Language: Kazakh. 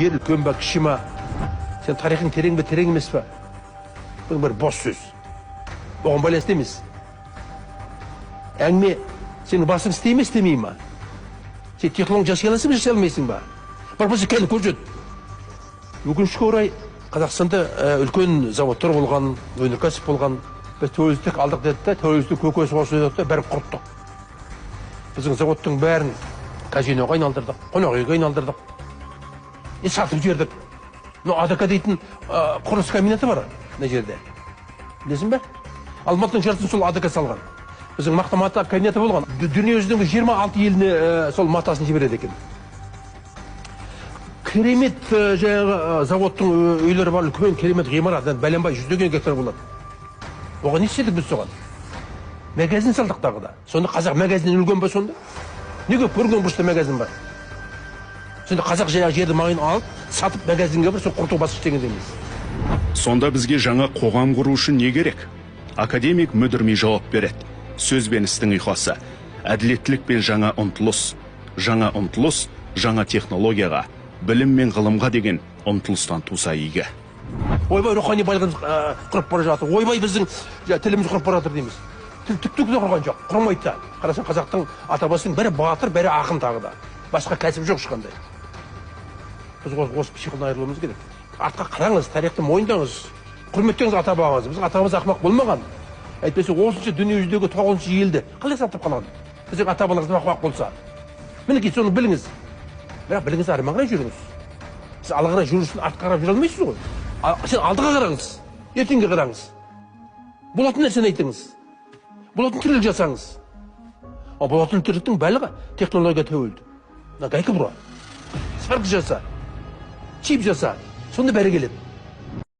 Ел үлкен ба, кіші ма, сен тарихың терең бе, терең емес па? Бұл бір бос сөз. Оған байланысты емес. Әңгіме, сенің басың істей ме, істемей ма? Сен технология жасай аласың ба, жасай алмайсың ба? Бар болса кәлі көрсет. Өкінішке орай, Қазақстанда үлкен заводтар болған, өнеркәсіп болған, біз тәуелсіздік алдық деді де, тәуелсіздік көкесі осы деді де, бәрін құрттық. Біздің заводтың бәрін казиноға айналдырдық, қонақ үйге айналдырдық. Сатып жібердік. АДК дейтін құрылыс комбинаты бар мына жерде. Білесің бе? Алматының жартысын сол АДК салған. Біздің мақта мата комбинаты болған. Дүниежүзінің 26 еліне сол матасын жібереді екен. Керемет жаңағы заводтың үйлері бар, үлкен керемет ғимарат, бәленбай 100 гектар болады. Оған не істедік біз соған? Магазин салдық тағы да. Сонда қазақ магазиннен үлген ба сонда? Неге көрген бұрышта магазин бар? Сонда қазақ жерді маңын алып, сатып магазинге бір, сол құрту басқыш деген емес. Сонда бізге жаңа қоғам құру үшін не керек? Академик мүдірмей жауап береді. Сөз бен істің ұйқасы, әділеттілік пен жаңа ұмтылыс, жаңа технологияға, білім мен ғылымға деген ұмтылыстан туса игі. Ойбай рухани байлығымыз құрып бара жатыр. Ойбай біздің тіліміз құрып бара жатыр дейміз. Тіл түптік те құрған жоқ, құрмайды да. Қарасаң қазақтың атабасының бәрі батыр, бәрі ақын тағы да. Басқа кәсіп жоқ ешқандай. Біз осы психолдан айырылуымыз керек. Артқа қараңыз, тарихты мойындаңыз, құрметтеңіз ата-бабамызды. Біздің атамыз ақымақ болмаған. Әйтпесе осынша дүние жүзіндегі 9 елді қалай сатып қалған? Біздің ата-бабаларымыз ақымақ болса. Мінекей соны біліңіз. Бірақ біліңіз, арман қарай жүріңіз. Сіз алға қарай жүру үшін артқа қарап жүре алмайсыз ғой. Сен алдыға қараңыз, ертеңге қараңыз. Болатын нәрсені айтыңыз. Болатын тірлік жасаңыз. Болатын тірліктің барлығы технология тәуелді. Гайка бұра. Сварка жаса, чип жаса, сонда бәрі келеді.